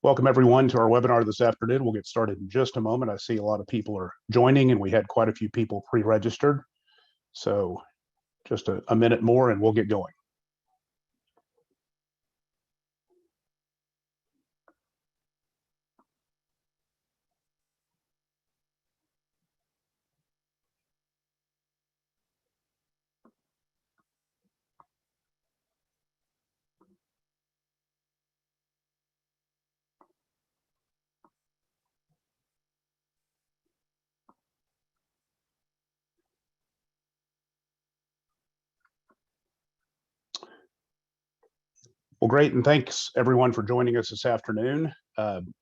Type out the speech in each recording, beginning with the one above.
Welcome everyone to our webinar this afternoon. We'll get started in just a moment. I see a lot of people are joining and we had quite a few people pre-registered. So just a minute more and we'll get going. Well, great, and thanks everyone for joining us this afternoon.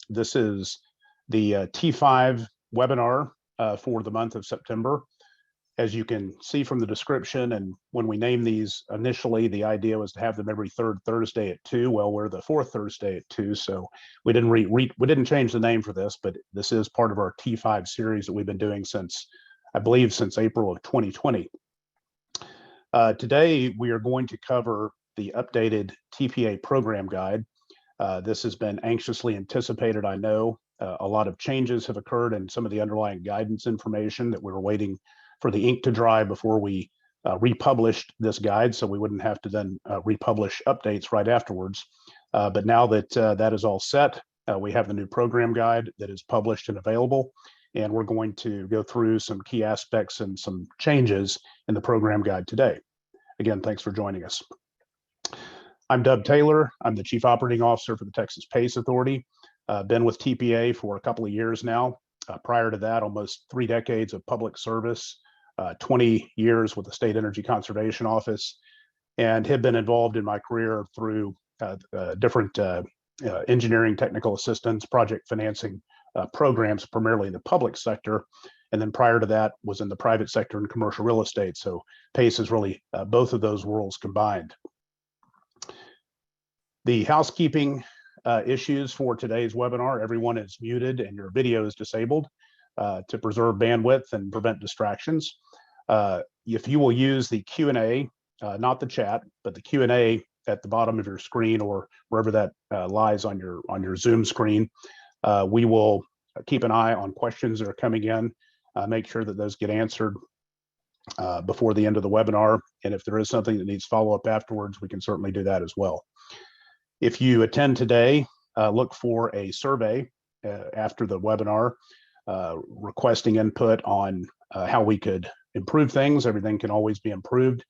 This is the T5 webinar for the month of September. As you can see from the description, and when we named these initially, the idea was to have them every third Thursday at 2. Well, we're the fourth Thursday at 2, so we didn't change the name for this, but this is part of our T5 series that we've been doing since, I believe, since April of 2020. Today, we are going to cover the updated TPA program guide. This has been anxiously anticipated, I know. A lot of changes have occurred in some of the underlying guidance information that we were waiting for the ink to dry before we republished this guide, so we wouldn't have to then republish updates right afterwards. But now that that is all set, we have the new program guide that is published and available, and we're going to go through some key aspects and some changes in the program guide today. Again, thanks for joining us. I'm Doug Taylor. I'm the Chief Operating Officer for the Texas PACE Authority. Been with TPA for a couple of years now. Prior to that, almost 3 decades of public service, 20 years with the State Energy Conservation Office, and have been involved in my career through different engineering, technical assistance, project financing programs, primarily in the public sector. And then prior to that was in the private sector and commercial real estate. So PACE is really both of those worlds combined. The housekeeping issues for today's webinar: everyone is muted and your video is disabled to preserve bandwidth and prevent distractions. If you will use the Q&A, not the chat, but the Q&A at the bottom of your screen or wherever that lies on your Zoom screen, we will keep an eye on questions that are coming in, make sure that those get answered before the end of the webinar. And if there is something that needs follow-up afterwards, we can certainly do that as well. If you attend today, look for a survey after the webinar requesting input on how we could improve things. Everything can always be improved.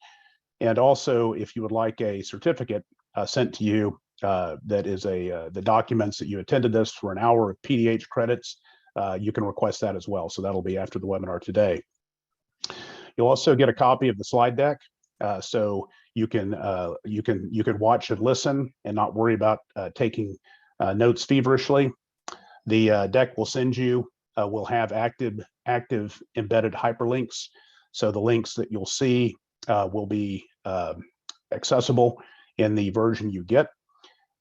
And also, if you would like a certificate sent to you that is the documents that you attended this for an hour of PDH credits, you can request that as well. So that'll be after the webinar today. You'll also get a copy of the slide deck. So you can watch and listen and not worry about taking notes feverishly. The deck will send you will have active embedded hyperlinks. So the links that you'll see will be accessible in the version you get.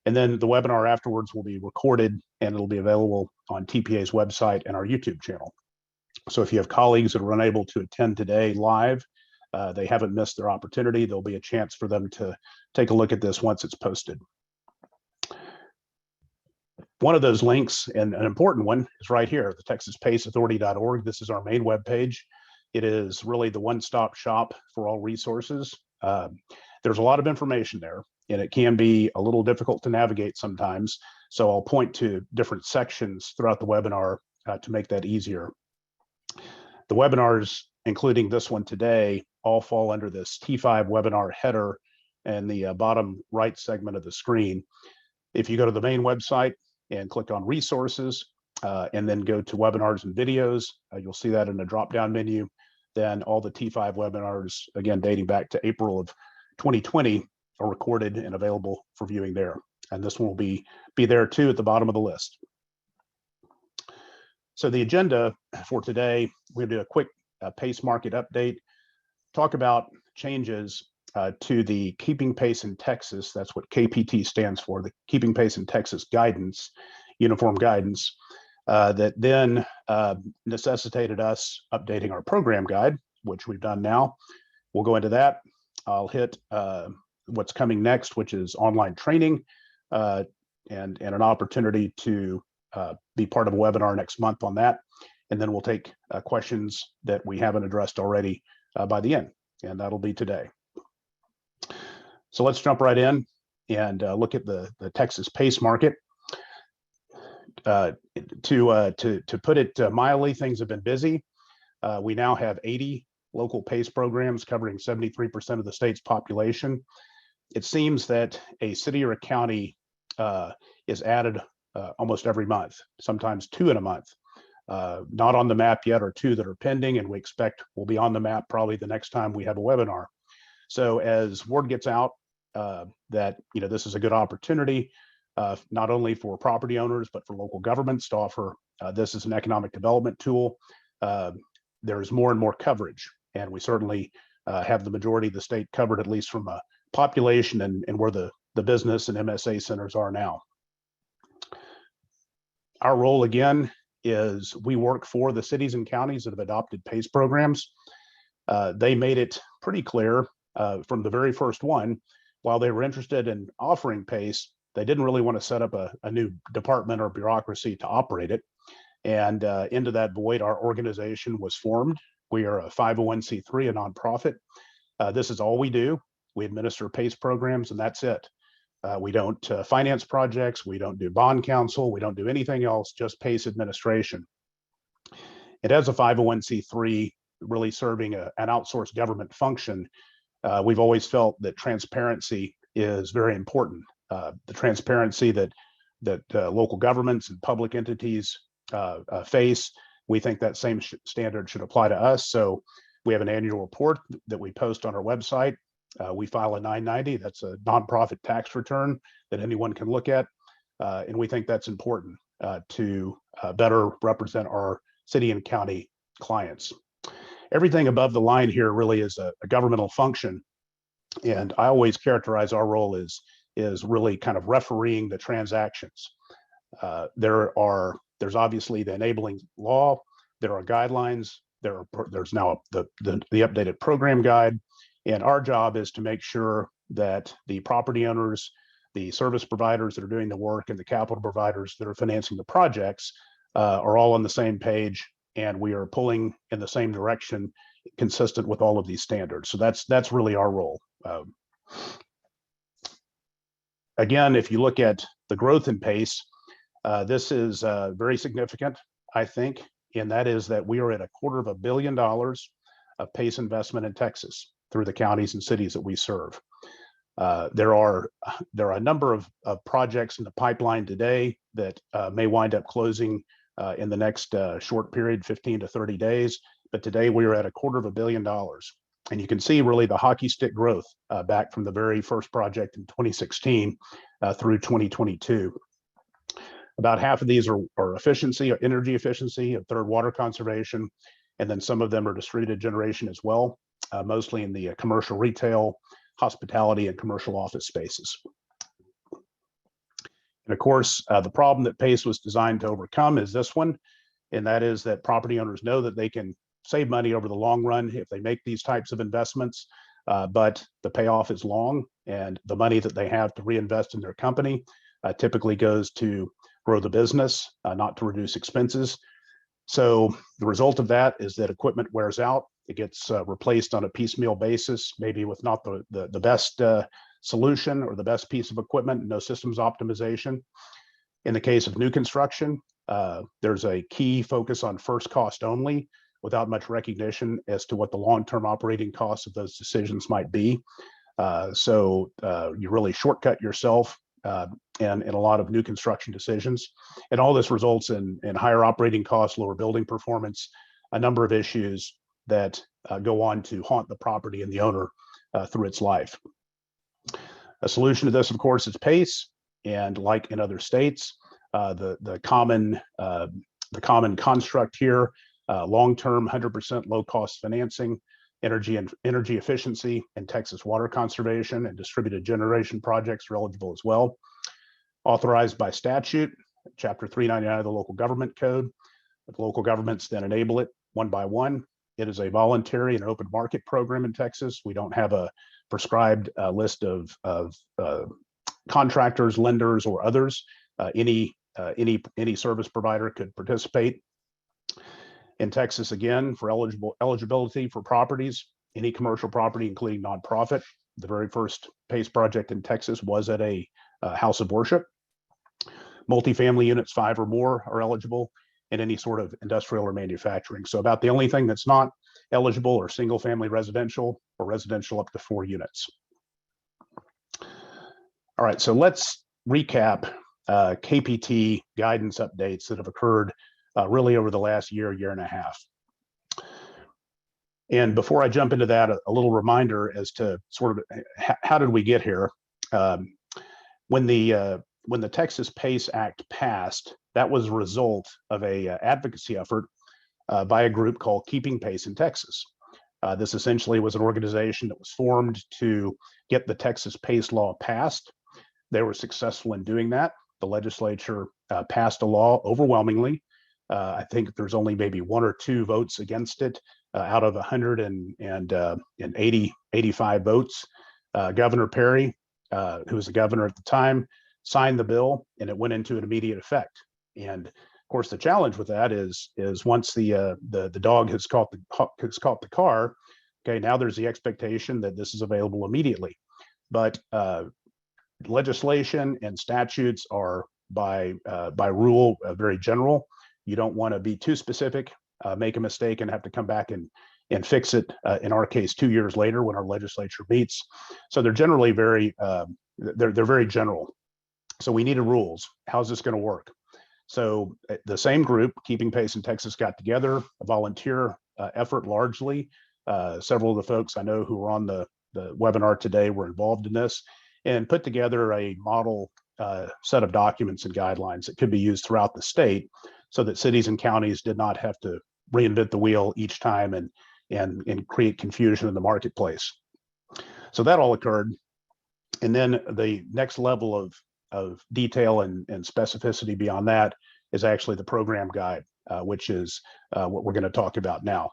And then the webinar afterwards will be recorded and it'll be available on TPA's website and our YouTube channel. So if you have colleagues that are unable to attend today live, they haven't missed their opportunity. There'll be a chance for them to take a look at this once it's posted. One of those links, and an important one, is right here, the texaspaceauthority.org. This is our main webpage. It is really the one-stop shop for all resources. There's a lot of information there, and it can be a little difficult to navigate sometimes. So I'll point to different sections throughout the webinar to make that easier. The webinars, including this one today, all fall under this T5 webinar header in the bottom right segment of the screen. If you go to the main website and click on resources and then go to webinars and videos, you'll see that in the drop-down menu. Then all the T5 webinars, again, dating back to April of 2020, are recorded and available for viewing there. And this one will be there too at the bottom of the list. So the agenda for today, we're gonna do a quick PACE market update, talk about changes to the Keeping Pace in Texas. That's what KPT stands for, the Keeping Pace in Texas guidance, uniform guidance, that then necessitated us updating our program guide, which we've done now. We'll go into that. I'll hit what's coming next, which is online training, and an opportunity to be part of a webinar next month on that. And then we'll take questions that we haven't addressed already by the end, and that'll be today. So let's jump right in and look at the Texas PACE market. To put it mildly, things have been busy. We now have 80 local PACE programs covering 73% of the state's population. It seems that a city or a county is added almost every month, sometimes 2 in a month. Not on the map yet are 2 that are pending, and we expect will be on the map probably the next time we have a webinar. So as word gets out that this is a good opportunity, not only for property owners, but for local governments to offer this as an economic development tool, there's more and more coverage. And we certainly have the majority of the state covered, at least from a population and where the business and MSA centers are now. Our role, again, is we work for the cities and counties that have adopted PACE programs. They made it pretty clear from the very first one, while they were interested in offering PACE, they didn't really want to set up a new department or bureaucracy to operate it. And into that void, our organization was formed. We are a 501c3, a nonprofit. This is all we do. We administer PACE programs, and that's it. We don't finance projects. We don't do bond counsel. We don't do anything else, just PACE administration. It has a 501c3, really serving an outsourced government function. We've always felt that transparency is very important. The transparency that local governments and public entities face, we think that same standard should apply to us. So we have an annual report that we post on our website. We file a 990, that's a nonprofit tax return that anyone can look at. And we think that's important to better represent our city and county clients. Everything above the line here really is a governmental function. And I always characterize our role as really kind of refereeing the transactions. There's obviously the enabling law, there are guidelines, there's now the updated program guide, and our job is to make sure that the property owners, the service providers that are doing the work, and the capital providers that are financing the projects are all on the same page, and we are pulling in the same direction consistent with all of these standards. So that's really our role. Again, if you look at the growth in PACE, this is very significant, I think, and that is that we are at $250 million of PACE investment in Texas through the counties and cities that we serve. There are a number of projects in the pipeline today that may wind up closing in the next short period, 15 to 30 days. But today we are at $250 million. And you can see really the hockey stick growth back from the very first project in 2016 through 2022. About half of these are efficiency, or energy efficiency, a third water conservation, and then some of them are distributed generation as well, mostly in the commercial retail, hospitality, and commercial office spaces. And of course, the problem that PACE was designed to overcome is this one, and that is that property owners know that they can save money over the long run if they make these types of investments, but the payoff is long, and the money that they have to reinvest in their company typically goes to grow the business, not to reduce expenses. So the result of that is that equipment wears out. It gets replaced on a piecemeal basis, maybe with not the best solution or the best piece of equipment, no systems optimization. In the case of new construction, there's a key focus on first cost only, without much recognition as to what the long-term operating costs of those decisions might be. So you really shortcut yourself in a lot of new construction decisions. And all this results in higher operating costs, lower building performance, a number of issues that go on to haunt the property and the owner through its life. A solution to this, of course, is PACE. And like in other states, the common construct here, long-term 100% low-cost financing, energy efficiency, and Texas water conservation and distributed generation projects are eligible as well. Authorized by statute, Chapter 399 of the Local Government Code. The local governments then enable it one by one. It is a voluntary and open market program in Texas. We don't have a prescribed list of contractors, lenders, or others. Any service provider could participate. In Texas, again, for eligibility for properties, any commercial property, including nonprofit. The very first PACE project in Texas was at a house of worship. Multifamily units, 5 or more, are eligible, and any sort of industrial or manufacturing. So about the only thing that's not eligible are single family residential or residential up to 4 units. All right, so let's recap KPT guidance updates that have occurred really over the last year and a half. And before I jump into that, a little reminder as to sort of how did we get here. When the Texas PACE Act passed, that was a result of a advocacy effort by a group called Keeping Pace in Texas. This essentially was an organization that was formed to get the Texas PACE law passed. They were successful in doing that. The legislature passed a law overwhelmingly. I think there's only maybe 1 or 2 votes against it out of 185 votes. Governor Perry, who was the governor at the time, signed the bill, and it went into an immediate effect. And of course, the challenge with that is once the dog has caught the car, okay, now there's the expectation that this is available immediately. But legislation and statutes are by rule very general. You don't want to be too specific, make a mistake, and have to come back and fix it. In our case, 2 years later, when our legislature meets. So they're generally very very general. So we needed rules. How's this going to work? So the same group, Keeping Pace in Texas, got together, a volunteer effort largely. Several of the folks I know who were on the webinar today were involved in this, and put together a model set of documents and guidelines that could be used throughout the state, so that cities and counties did not have to reinvent the wheel each time and create confusion in the marketplace. So that all occurred. And then the next level of detail and specificity beyond that is actually the program guide, which is what we're going to talk about now.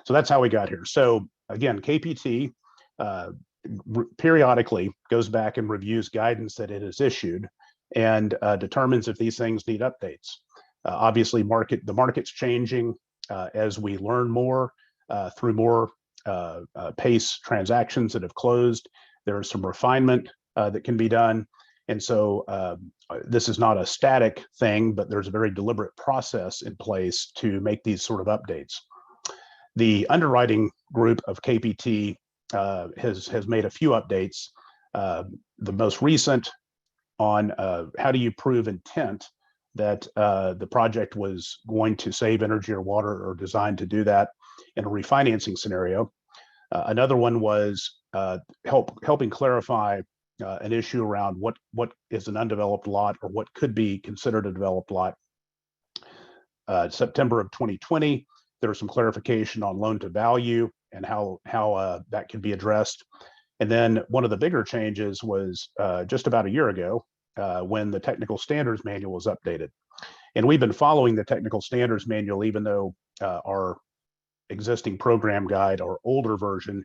So that's how we got here. So again, KPT periodically goes back and reviews guidance that it has issued and determines if these things need updates. Obviously, the market's changing as we learn more through more PACE transactions that have closed. There's some refinement that can be done. And so this is not a static thing, but there's a very deliberate process in place to make these sort of updates. The underwriting group of KPT has made a few updates. The most recent on how do you prove intent that the project was going to save energy or water or designed to do that in a refinancing scenario. Another one was helping clarify an issue around what is an undeveloped lot or what could be considered a developed lot. September of 2020, there was some clarification on loan to value and how that can be addressed. And then one of the bigger changes was just about a year ago when the technical standards manual was updated. And we've been following the technical standards manual, even though our existing program guide, our older version,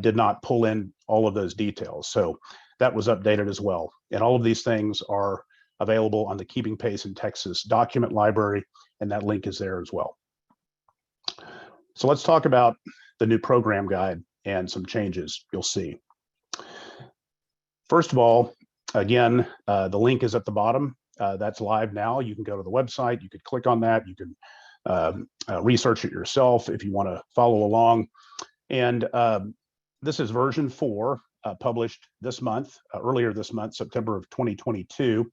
did not pull in all of those details. So that was updated as well. And all of these things are available on the Keeping Pace in Texas document library, and that link is there as well. So let's talk about the new program guide and some changes you'll see. First of all, again, the link is at the bottom. That's live now. You can go to the website. You could click on that. You can research it yourself if you want to follow along. And this is version 4, published this month, earlier this month, September of 2022.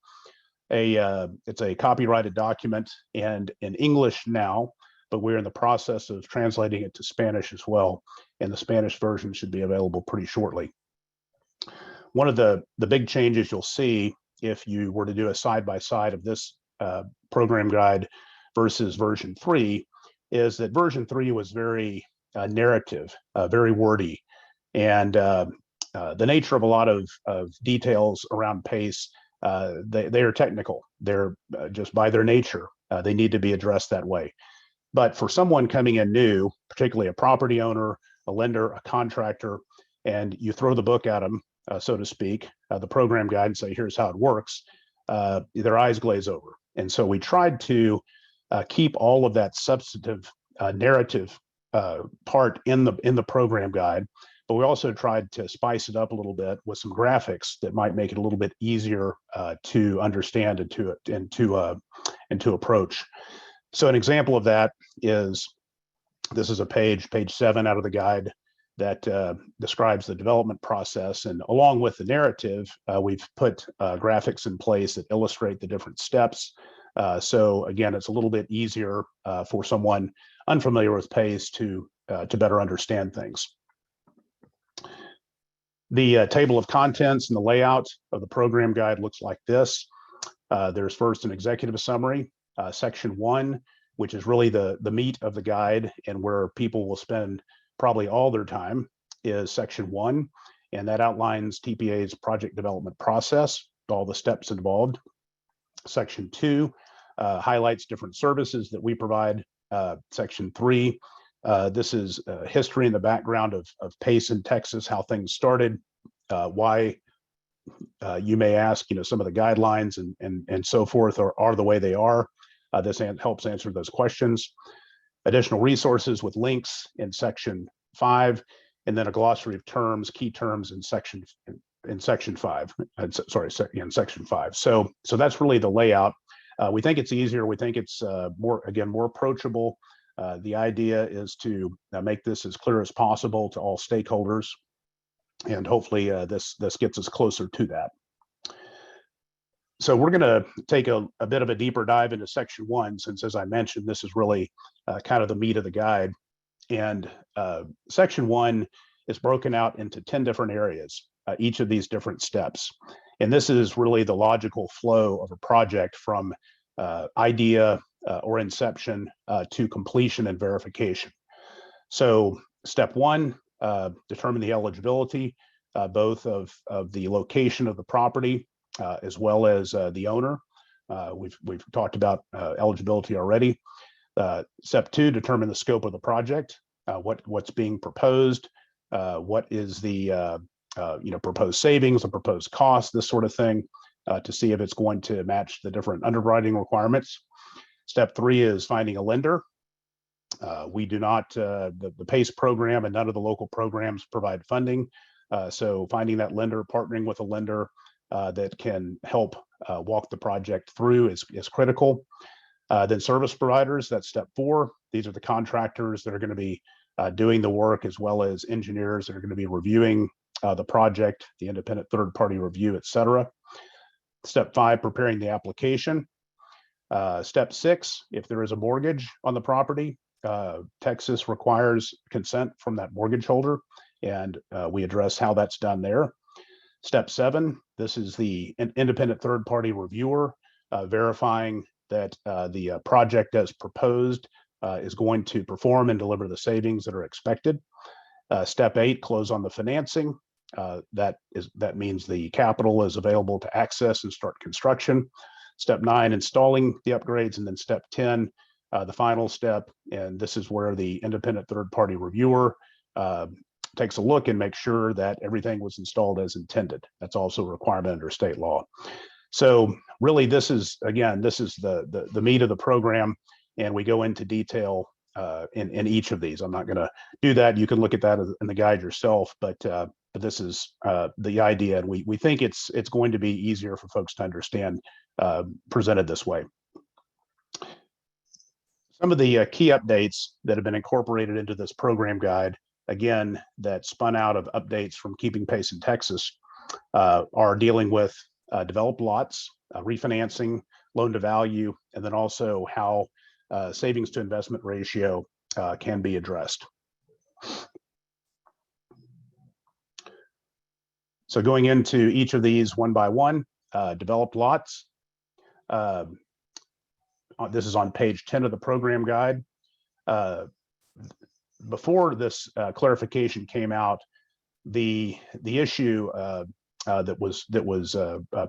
It's a copyrighted document and in English now, but we're in the process of translating it to Spanish as well. And the Spanish version should be available pretty shortly. One of the big changes you'll see if you were to do a side-by-side of this program guide versus version 3 is that version 3 was very narrative, very wordy. And the nature of a lot of details around PACE, they are technical. They're just by their nature, they need to be addressed that way. But for someone coming in new, particularly a property owner, a lender, a contractor, and you throw the book at them so to speak, the program guide and say, here's how it works, their eyes glaze over. And so we tried to keep all of that substantive narrative part in the program guide, but we also tried to spice it up a little bit with some graphics that might make it a little bit easier to understand and to approach. So an example of that is, this is a page 7 out of the guide that describes the development process. And along with the narrative, we've put graphics in place that illustrate the different steps. So again, it's a little bit easier for someone unfamiliar with PACE to better understand things. The table of contents and the layout of the program guide looks like this. There's first an executive summary, section 1, which is really the meat of the guide and where people will spend probably all their time, is section 1. And that outlines TPA's project development process, all the steps involved. Section 2 highlights different services that we provide. Section 3, this is history and the background of PACE in Texas, how things started, why you may ask, some of the guidelines and so forth are the way they are. This helps answer those questions. Additional resources with links in section 5, and then a glossary of terms, key terms in section 5. In section 5. So that's really the layout. We think it's easier. We think it's more approachable. The idea is to make this as clear as possible to all stakeholders, and hopefully this gets us closer to that. So we're going to take a bit of a deeper dive into section 1, since, as I mentioned, this is really kind of the meat of the guide. And section 1 is broken out into 10 different areas, each of these different steps. And this is really the logical flow of a project from idea or inception to completion and verification. So step 1, determine the eligibility, both of the location of the property as well as the owner. We've talked about eligibility already. Step 2, determine the scope of the project, what's being proposed, what is the proposed savings, the proposed cost, this sort of thing, to see if it's going to match the different underwriting requirements. Step 3 is finding a lender. We do not, the PACE program and none of the local programs provide funding. So finding that lender, partnering with a lender that can help walk the project through is critical. Then service providers, that's step 4. These are the contractors that are going to be doing the work, as well as engineers that are going to be reviewing the project, the independent third-party review, et cetera. Step 5, preparing the application. Step 6, if there is a mortgage on the property, Texas requires consent from that mortgage holder, and we address how that's done there. Step 7, this is the independent third-party reviewer verifying that the project as proposed is going to perform and deliver the savings that are expected. Step 8, close on the financing. That means the capital is available to access and start construction. Step 9, installing the upgrades, and then step 10, the final step, and this is where the independent third-party reviewer takes a look and makes sure that everything was installed as intended. That's also a requirement under state law. So really, this is the meat of the program, and we go into detail in each of these. I'm not going to do that. You can look at that in the guide yourself, but this is the idea, and we think it's going to be easier for folks to understand presented this way. Some of the key updates that have been incorporated into this program guide, again, that spun out of updates from Keeping PACE in Texas, are dealing with developed lots, refinancing, loan to value, and then also how savings to investment ratio can be addressed. So going into each of these one by one, developed lots. This is on page 10 of the program guide. Before this clarification came out, the issue that was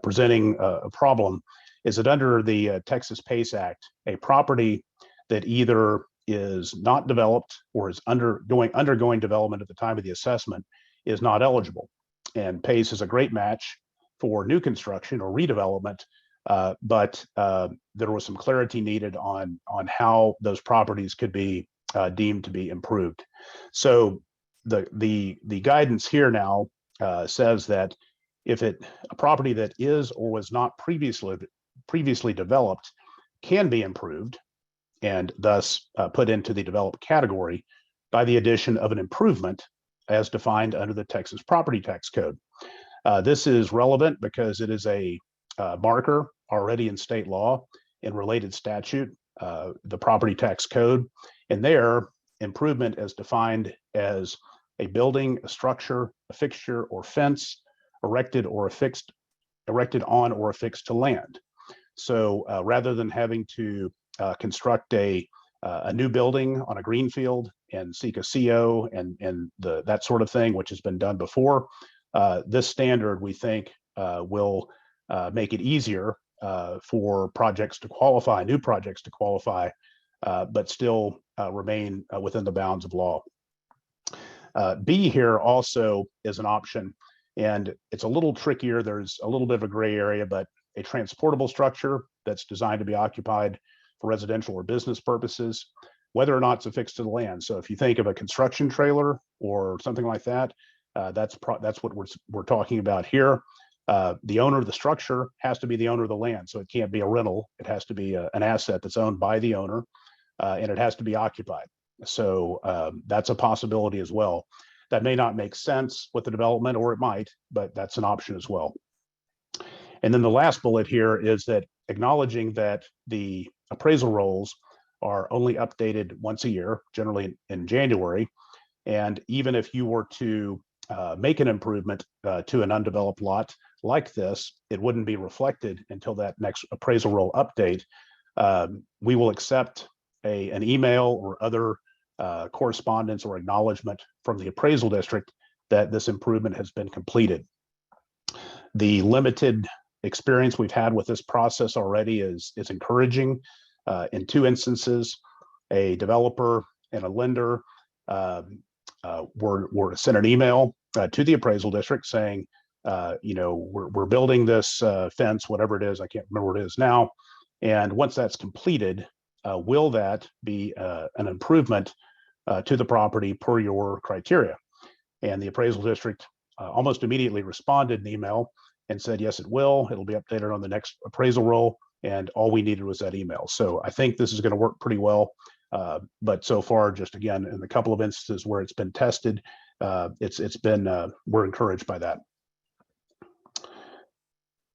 presenting a problem is that under the Texas PACE Act, a property that either is not developed or is undergoing development at the time of the assessment is not eligible. and PACE is a great match for new construction or redevelopment, but there was some clarity needed on how those properties could be deemed to be improved. So the guidance here now says that if a property that is or was not previously developed can be improved and thus put into the developed category by the addition of an improvement as defined under the Texas Property Tax Code. This is relevant because it is a marker already in state law and related statute, the Property Tax Code, and there improvement is defined as a building, a structure, a fixture, or fence erected on or affixed to land. So rather than having to construct a new building on a greenfield and seek a CO and that sort of thing, which has been done before, this standard we think will make it easier for projects to qualify, new projects to qualify, but still remain within the bounds of law. B here also is an option, and it's a little trickier. There's a little bit of a gray area, but a transportable structure that's designed to be occupied for residential or business purposes, whether or not it's affixed to the land. So if you think of a construction trailer or something like that, that's what we're talking about here. The owner of the structure has to be the owner of the land, so it can't be a rental. It has to be an asset that's owned by the owner, and it has to be occupied. So that's a possibility as well. That may not make sense with the development, or it might, but that's an option as well. And then the last bullet here is that acknowledging that the appraisal rolls are only updated once a year, generally in January. And even if you were to make an improvement to an undeveloped lot like this, it wouldn't be reflected until that next appraisal roll update. We will accept an email or other correspondence or acknowledgement from the appraisal district that this improvement has been completed. The limited experience we've had with this process already is encouraging. In two instances, a developer and a lender were sent an email to the appraisal district saying, we're building this fence, whatever it is, I can't remember what it is now. And once that's completed, will that be an improvement to the property per your criteria? And the appraisal district almost immediately responded in email and said, yes, it will. It'll be updated on the next appraisal roll. And all we needed was that email. So I think this is going to work pretty well. But so far, just again, in the couple of instances where it's been tested, it's been, we're encouraged by that.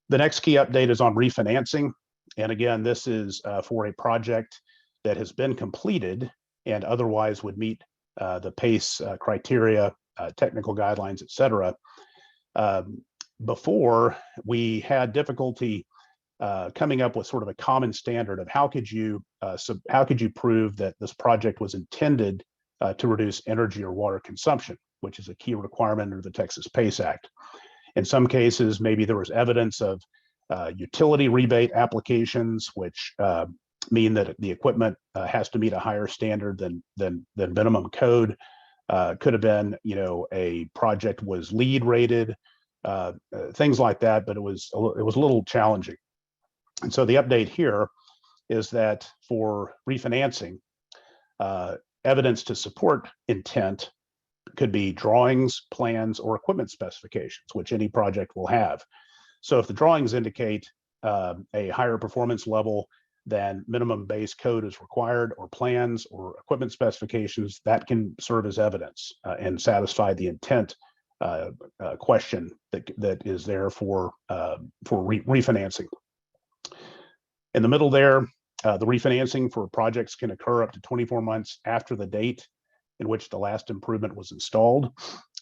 The next key update is on refinancing. And again, this is for a project that has been completed and otherwise would meet the PACE criteria, technical guidelines, et cetera. Before, we had difficulty coming up with sort of a common standard of how could you prove that this project was intended to reduce energy or water consumption, which is a key requirement under the Texas PACE Act. In some cases, maybe there was evidence of utility rebate applications, which mean that the equipment has to meet a higher standard than minimum code. Could have been, a project was LEED rated, things like that, but it was a little challenging. And so the update here is that for refinancing, evidence to support intent could be drawings, plans, or equipment specifications, which any project will have. So if the drawings indicate a higher performance level than minimum base code is required, or plans or equipment specifications, that can serve as evidence and satisfy the intent question that is there for refinancing. In the middle there, the refinancing for projects can occur up to 24 months after the date in which the last improvement was installed.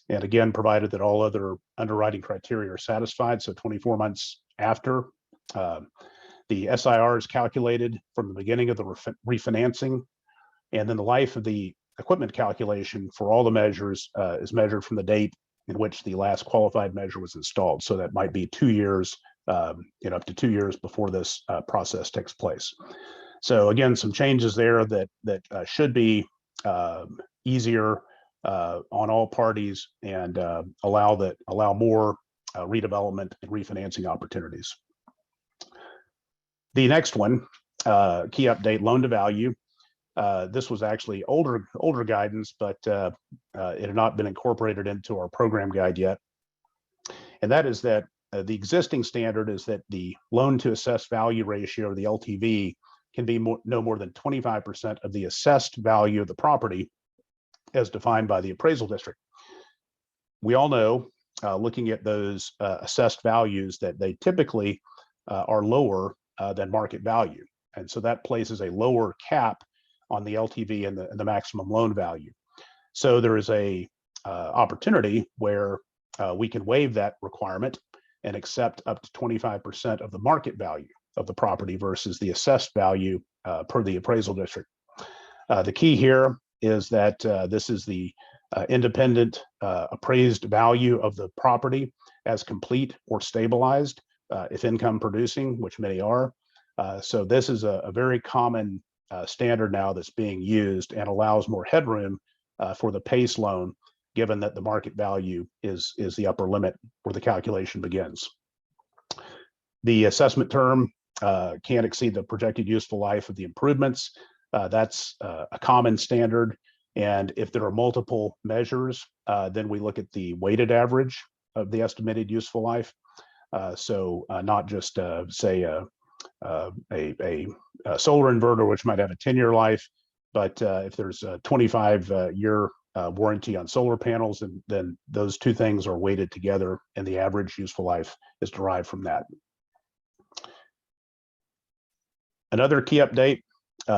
And again, provided that all other underwriting criteria are satisfied, so 24 months after. The SIR is calculated from the beginning of the refinancing, and then the life of the equipment calculation for all the measures is measured from the date in which the last qualified measure was installed. So that might be 2 years, up to 2 years before this process takes place. So again, some changes there that should be easier on all parties and allow more redevelopment and refinancing opportunities. The next one, key update, loan to value. This was actually older guidance, but it had not been incorporated into our program guide yet. And that is that the existing standard is that the loan to assessed value ratio, or the LTV, can be no more than 25% of the assessed value of the property as defined by the appraisal district. We all know, looking at those assessed values, that they typically are lower than market value. And so that places a lower cap on the LTV and the maximum loan value. So there is a opportunity where we can waive that requirement and accept up to 25% of the market value of the property versus the assessed value per the appraisal district. The key here is that this is the independent appraised value of the property as complete or stabilized, if income producing, which many are. So this is a very common standard now that's being used and allows more headroom for the PACE loan, given that the market value is the upper limit where the calculation begins. The assessment term can't exceed the projected useful life of the improvements. That's a common standard. And if there are multiple measures, then we look at the weighted average of the estimated useful life. So not just say a solar inverter, which might have a 10-year life, but if there's a 25-year warranty on solar panels, then those two things are weighted together, and the average useful life is derived from that. Another key update,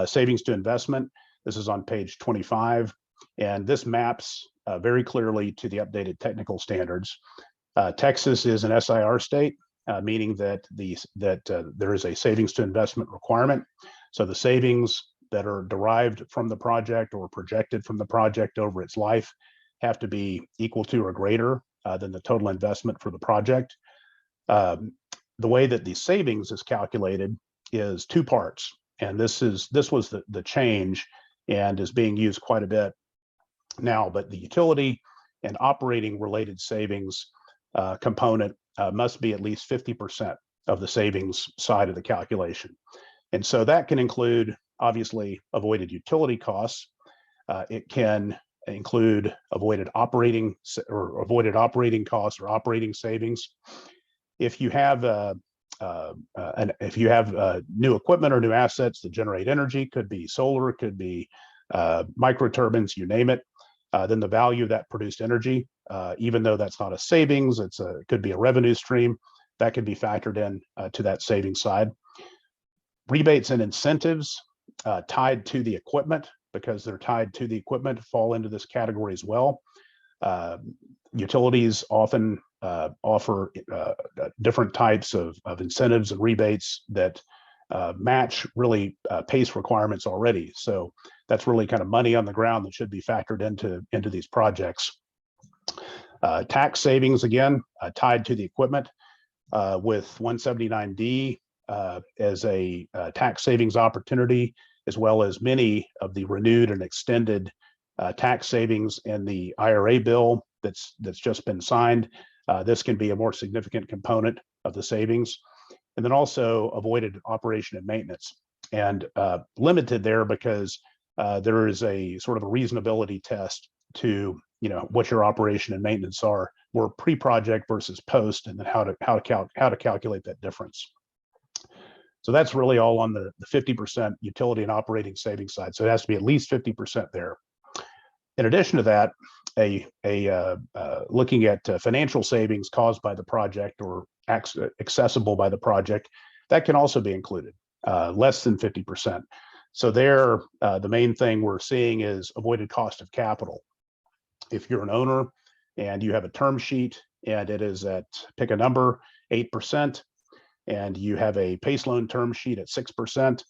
savings to investment. This is on page 25, and this maps very clearly to the updated technical standards. Texas is an SIR state, meaning that there is a savings to investment requirement. So the savings that are derived from the project or projected from the project over its life have to be equal to or greater than the total investment for the project. The way that the savings is calculated is two parts, and this was the change and is being used quite a bit now. But the utility and operating related savings component must be at least 50% of the savings side of the calculation. And so that can include, obviously, avoided utility costs. It can include avoided operating costs or operating savings. If you have new equipment or new assets that generate energy, could be solar, could be microturbines, you name it, then the value of that produced energy, even though that's not a savings, it could be a revenue stream, that could be factored in to that savings side. Rebates and incentives tied to the equipment, because they're tied to the equipment, fall into this category as well. Utilities often offer different types of incentives and rebates that match really PACE requirements already. So that's really kind of money on the ground that should be factored into these projects. Tax savings, again, tied to the equipment, with 179D as a tax savings opportunity, as well as many of the renewed and extended tax savings in the IRA bill that's just been signed. This can be a more significant component of the savings. And then also avoided operation and maintenance, and limited there because there is a sort of a reasonability test to what your operation and maintenance are, more pre-project versus post, and then how to calculate that difference. So that's really all on the 50% utility and operating savings side. So it has to be at least 50% there. In addition to that, looking at financial savings caused by the project or accessible by the project, that can also be included, less than 50%. So there, the main thing we're seeing is avoided cost of capital. If you're an owner and you have a term sheet and it is at, pick a number, 8%, and you have a PACE loan term sheet at 6%,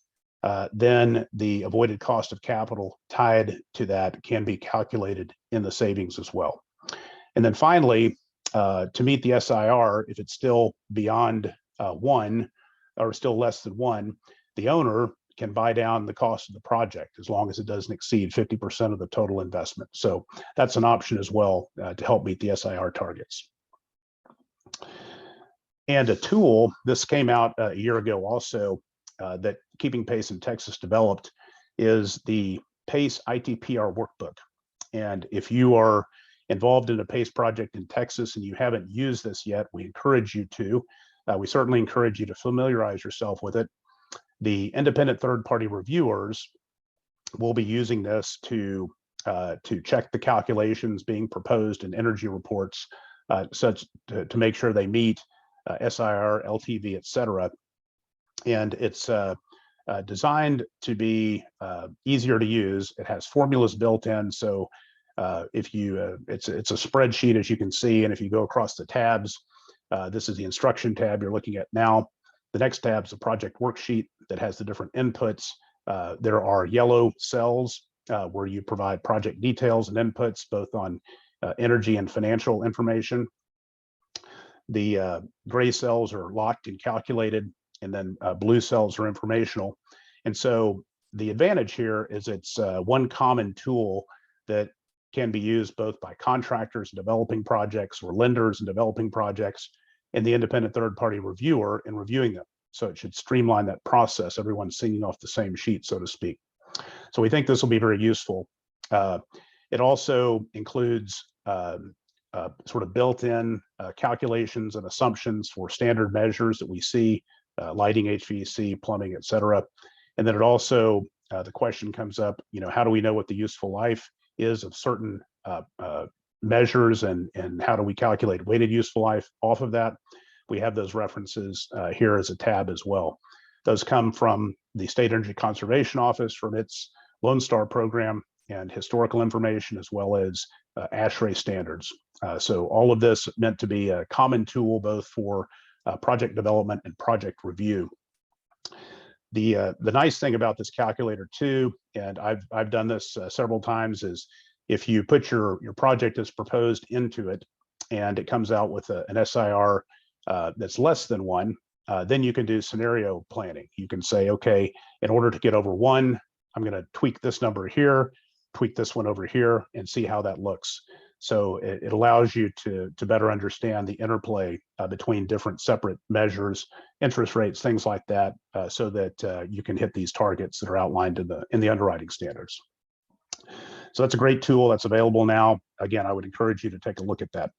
then the avoided cost of capital tied to that can be calculated in the savings as well. And then finally, to meet the SIR, if it's still beyond 1 or still less than 1, the owner can buy down the cost of the project as long as it doesn't exceed 50% of the total investment. So that's an option as well to help meet the SIR targets. And a tool, this came out a year ago also, that Keeping Pace in Texas developed, is the PACE ITPR workbook. And if you are involved in a PACE project in Texas and you haven't used this yet, we encourage you to. We certainly encourage you to familiarize yourself with it. The independent third-party reviewers will be using this to check the calculations being proposed in energy reports, such to make sure they meet SIR, LTV, et cetera. And it's designed to be easier to use. It has formulas built in, so if you it's a spreadsheet, as you can see, and if you go across the tabs, this is the instruction tab you're looking at now. The next tab is a project worksheet that has the different inputs. There are yellow cells where you provide project details and inputs, both on energy and financial information. The gray cells are locked and calculated, and then blue cells are informational. And so the advantage here is it's one common tool that can be used both by contractors developing projects or lenders and developing projects, and the independent third-party reviewer in reviewing them. So it should streamline that process. Everyone's singing off the same sheet, so to speak. So we think this will be very useful. It also includes sort of built-in calculations and assumptions for standard measures that we see, lighting, HVAC, plumbing, et cetera. And then it also, the question comes up, how do we know what the useful life is of certain measures, and how do we calculate weighted useful life off of that? We have those references here as a tab as well. Those come from the State Energy Conservation Office from its Lone Star program, and historical information, as well as ASHRAE standards. So all of this meant to be a common tool both for project development and project review. The nice thing about this calculator too, and I've done this several times, is if you put your project as proposed into it and it comes out with an SIR that's less than 1, then you can do scenario planning. You can say, okay, in order to get over 1, I'm going to tweak this number here, tweak this one over here, and see how that looks. So it allows you to better understand the interplay between different separate measures, interest rates, things like that, so that you can hit these targets that are outlined in the underwriting standards. So that's a great tool that's available now. Again, I would encourage you to take a look at that.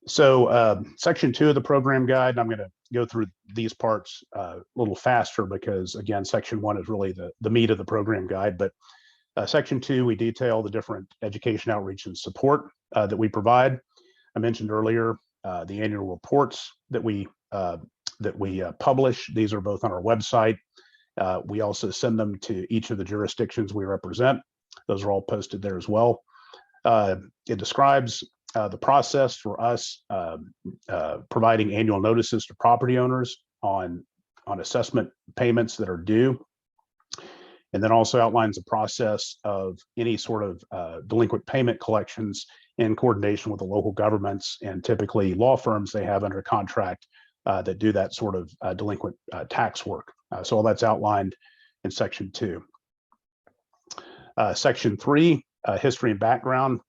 So section 2 of the program guide, I'm going to go through these parts a little faster because, again, section 1 is really the meat of the program guide. But section 2, we detail the different education outreach and support that we provide. I mentioned earlier the annual reports that we publish. These are both on our website. We also send them to each of the jurisdictions we represent. Those are all posted there as well. It describes the process for us providing annual notices to property owners on assessment payments that are due, and then also outlines the process of any sort of delinquent payment collections in coordination with the local governments and typically law firms they have under contract that do that sort of delinquent tax work. So all that's outlined in section 2. Section 3, history and background.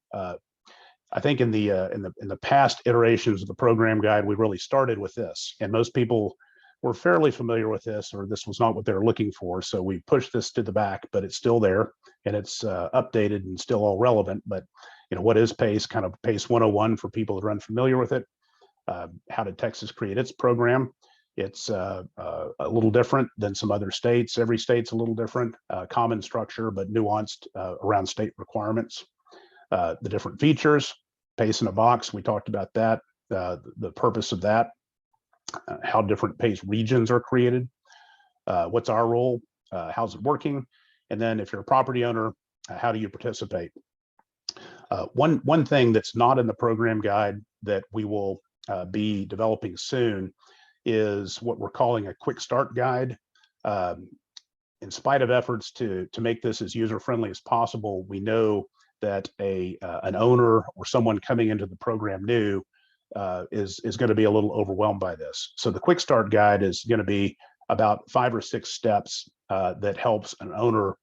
I think in the past iterations of the program guide, we really started with this, and most people were fairly familiar with this, or this was not what they're looking for. So we pushed this to the back, but it's still there, and it's updated and still all relevant. But what is PACE? Kind of PACE 101 for people that are unfamiliar with it. How did Texas create its program? It's a little different than some other states. Every state's a little different, common structure, but nuanced around state requirements. The different features, PACE in a box, we talked about that, the purpose of that, how different PACE regions are created, what's our role, how's it working, and then if you're a property owner, how do you participate? One thing that's not in the program guide that we will be developing soon is what we're calling a quick start guide. In spite of efforts to make this as user-friendly as possible, we know that an owner or someone coming into the program new is going to be a little overwhelmed by this. So the quick start guide is going to be about 5 or 6 steps that helps an owner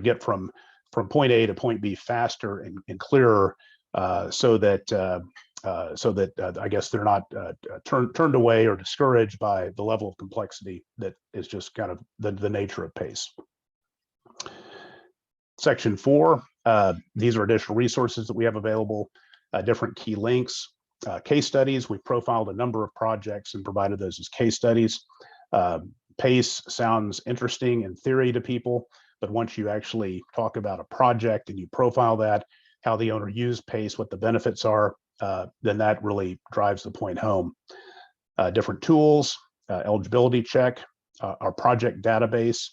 get from point A to point B faster and clearer, so that I guess they're not turned away or discouraged by the level of complexity that is just kind of the nature of PACE. Section 4, these are additional resources that we have available, different key links, case studies. We've profiled a number of projects and provided those as case studies. PACE sounds interesting in theory to people, but once you actually talk about a project and you profile that, how the owner used PACE, what the benefits are, then that really drives the point home. Different tools, eligibility check, our project database,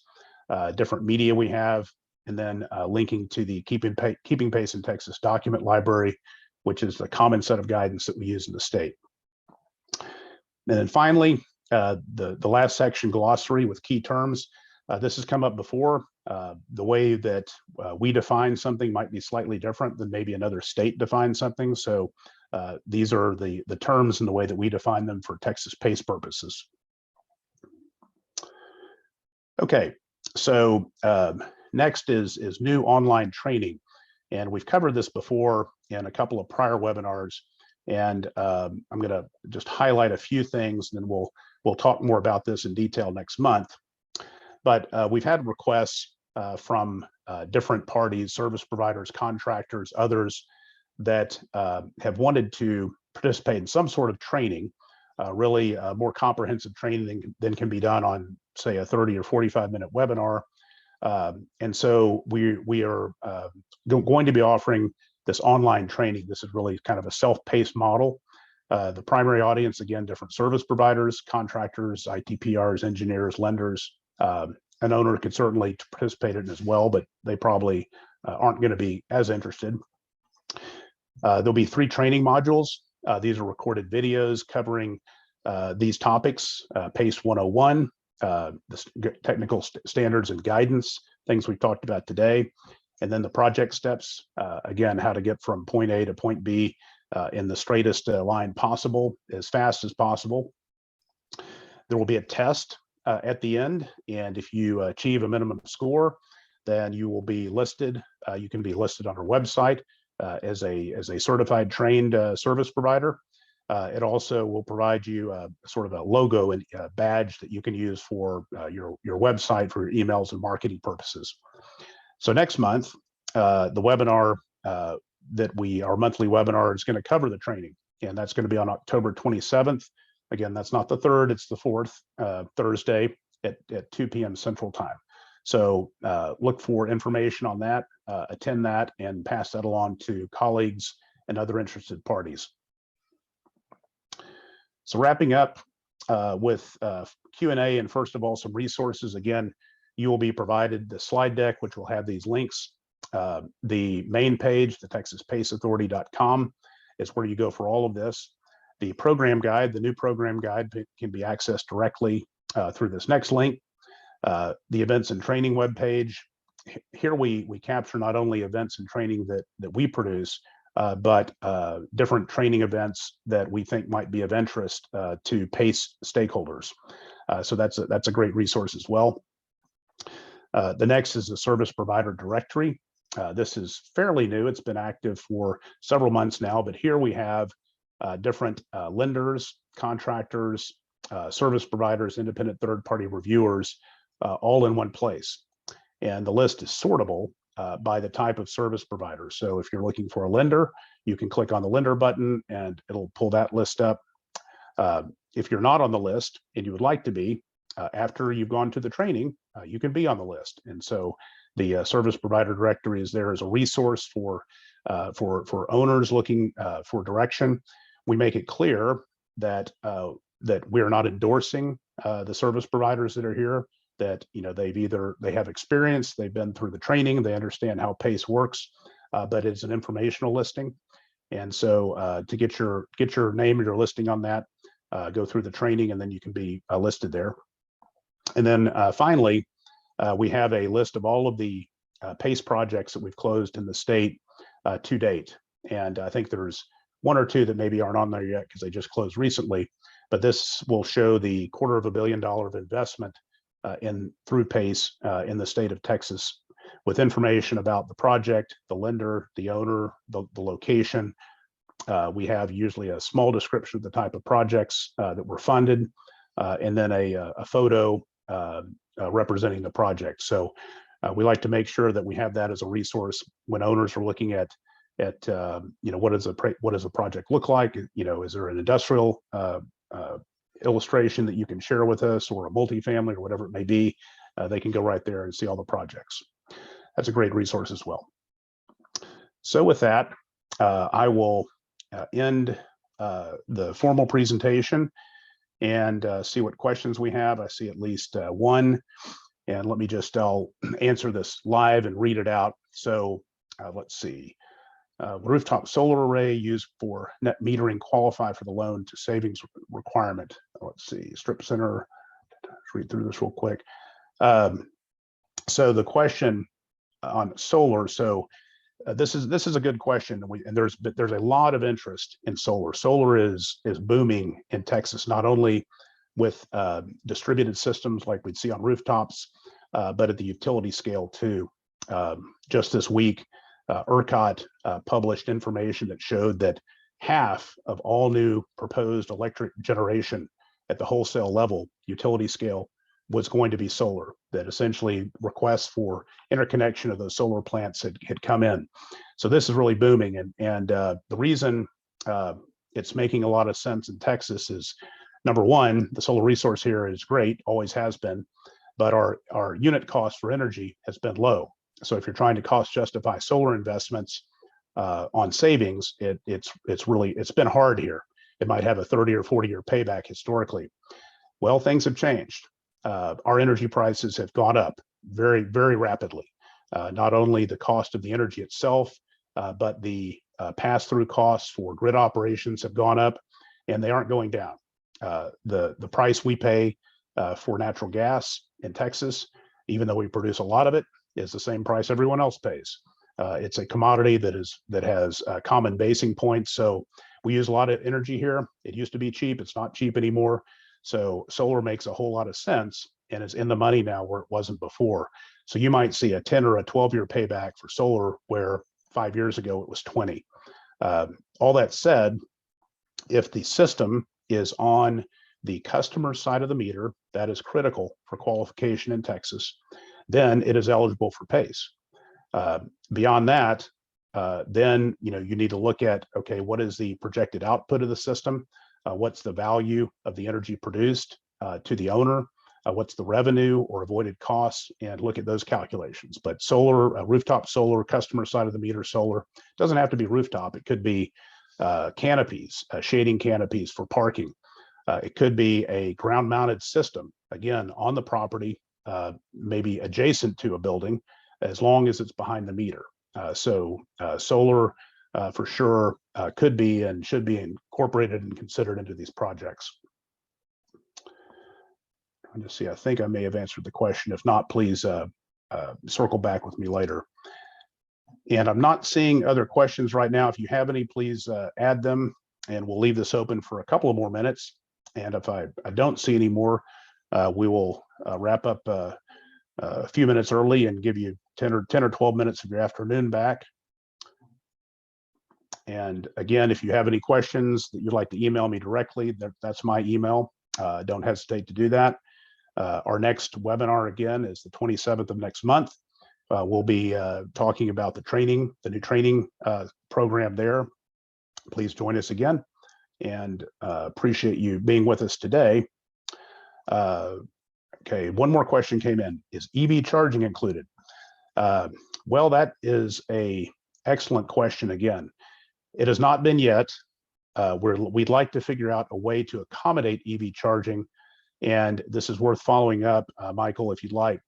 different media we have, and then linking to the Keeping PACE in Texas document library, which is the common set of guidance that we use in the state. And then finally, the last section, glossary with key terms. This has come up before. The way that we define something might be slightly different than maybe another state defines something. So these are the terms and the way that we define them for Texas PACE purposes. Okay, so next is new online training. And we've covered this before in a couple of prior webinars. And I'm going to just highlight a few things, and then we'll talk more about this in detail next month. But we've had requests from different parties, service providers, contractors, others that have wanted to participate in some sort of training, really more comprehensive training than can be done on, say, a 30 or 45-minute webinar. And so we are going to be offering this online training. This is really kind of a self-paced model. The primary audience, again, different service providers, contractors, ITPRs, engineers, lenders. An owner could certainly participate in it as well, but they probably aren't going to be as interested. There'll be 3 training modules. These are recorded videos covering these topics: PACE 101, the technical standards and guidance, things we've talked about today, and then the project steps, again, how to get from point A to point B in the straightest line possible, as fast as possible. There will be a test at the end, and if you achieve a minimum score, then you will be listed. You can be listed on our website as a certified trained service provider. It also will provide you sort of a logo and badge that you can use for your website for your emails and marketing purposes. So next month, the webinar our monthly webinar is going to cover the training, and that's going to be on October 27th. Again, that's not the 3rd, it's the 4th Thursday at 2 p.m. Central Time. So look for information on that, attend that, and pass that along to colleagues and other interested parties. So wrapping up with Q&A, and first of all, some resources. Again, you will be provided the slide deck, which will have these links. The main page, the TexasPaceAuthority.com, is where you go for all of this. The program guide, the new program guide, can be accessed directly through this next link. The events and training webpage. Here we capture not only events and training that we produce, but different training events that we think might be of interest to PACE stakeholders. So that's a great resource as well. The next is the service provider directory. This is fairly new. It's been active for several months now, but here we have different lenders, contractors, service providers, independent third-party reviewers, all in one place. And the list is sortable by the type of service provider. So if you're looking for a lender, you can click on the lender button and it'll pull that list up. If you're not on the list and you would like to be, after you've gone to the training, you can be on the list. And so the service provider directory is there as a resource for owners looking for direction. We make it clear that we're not endorsing the service providers that are here, that they have experience, they've been through the training, they understand how PACE works, but it's an informational listing. And so to get your name and your listing on that, go through the training, and then you can be listed there. And then finally, we have a list of all of the PACE projects that we've closed in the state to date. And I think there's one or two that maybe aren't on there yet because they just closed recently, but this will show the $250 million of investment through PACE in the state of Texas, with information about the project, the lender, the owner, the location. We have usually a small description of the type of projects that were funded, and then a photo representing the project. So we like to make sure that we have that as a resource when owners are looking at what does a project look like? Is there an industrial illustration that you can share with us, or a multifamily, or whatever it may be? They can go right there and see all the projects. That's a great resource as well. So with that, I will end the formal presentation and see what questions we have. I see at least one, and let me I'll answer this live and read it out. So let's see. Rooftop solar array used for net metering qualify for the loan to savings requirement. Let's see, strip center. Let's read through this real quick. So the question on solar. So this is a good question, and there's a lot of interest in solar. Solar is booming in Texas, not only with distributed systems like we'd see on rooftops, but at the utility scale too. Just this week, ERCOT published information that showed that half of all new proposed electric generation at the wholesale level, utility scale, was going to be solar. That essentially requests for interconnection of those solar plants had come in. So this is really booming, and the reason it's making a lot of sense in Texas is, number one, the solar resource here is great, always has been, but our unit cost for energy has been low. So if you're trying to cost justify solar investments on savings, it's been hard here. It might have a 30 or 40 year payback historically. Well, things have changed. Our energy prices have gone up very, very rapidly. Not only the cost of the energy itself, but the pass-through costs for grid operations have gone up, and they aren't going down. The price we pay for natural gas in Texas, even though we produce a lot of it, is the same price everyone else pays. It's a commodity that has common basing points. So we use a lot of energy here. It used to be cheap. It's not cheap anymore. So solar makes a whole lot of sense and is in the money now where it wasn't before. So you might see a 10 or a 12-year payback for solar where 5 years ago it was 20. All that said, if the system is on the customer side of the meter, that is critical for qualification in Texas, then it is eligible for PACE. Beyond that, then you need to look at, okay, what is the projected output of the system? What's the value of the energy produced to the owner? What's the revenue or avoided costs? And look at those calculations. But solar, rooftop solar, customer side of the meter solar, doesn't have to be rooftop. It could be canopies, shading canopies for parking. It could be a ground mounted system, again, on the property, maybe adjacent to a building, as long as it's behind the meter. So solar for sure could be and should be incorporated and considered into these projects. Trying to see, I think I may have answered the question. If not, please circle back with me later. And I'm not seeing other questions right now. If you have any, please add them, and we'll leave this open for a couple of more minutes. And if I don't see any more, we will wrap up a few minutes early and give you 10 or 12 minutes of your afternoon back. And again, if you have any questions that you'd like to email me directly, that's my email. Don't hesitate to do that. Our next webinar, again, is the 27th of next month. We'll be talking about the new training program there. Please join us again, and appreciate you being with us today. Okay, one more question came in. Is EV charging included? Well, that is an excellent question again. It has not been yet. We'd like to figure out a way to accommodate EV charging, and this is worth following up, Michael, if you'd like.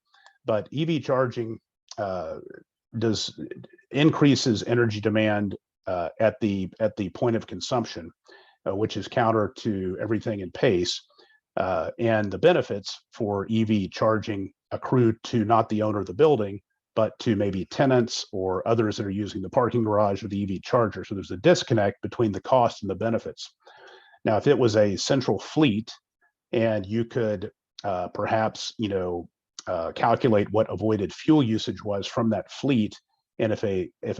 But EV charging increases energy demand at the point of consumption, which is counter to everything in PACE. And the benefits for EV charging accrue to not the owner of the building, but to maybe tenants or others that are using the parking garage or the EV charger. So there's a disconnect between the cost and the benefits. Now, if it was a central fleet and you could perhaps, calculate what avoided fuel usage was from that fleet, and if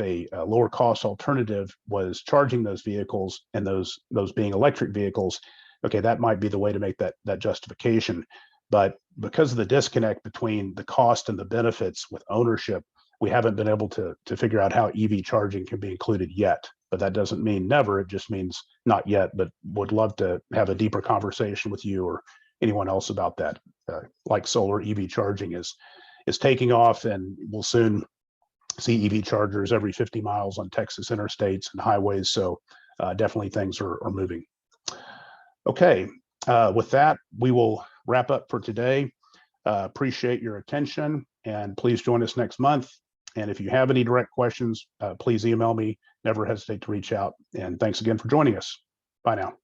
a lower cost alternative was charging those vehicles and those being electric vehicles, okay, that might be the way to make that justification. But because of the disconnect between the cost and the benefits with ownership, we haven't been able to figure out how EV charging can be included yet. But that doesn't mean never, it just means not yet, but would love to have a deeper conversation with you or anyone else about that. Like solar, EV charging is taking off, and we'll soon see EV chargers every 50 miles on Texas interstates and highways. So definitely things are moving. Okay, with that, we will wrap up for today. Appreciate your attention, and please join us next month. And if you have any direct questions, please email me. Never hesitate to reach out. And thanks again for joining us. Bye now.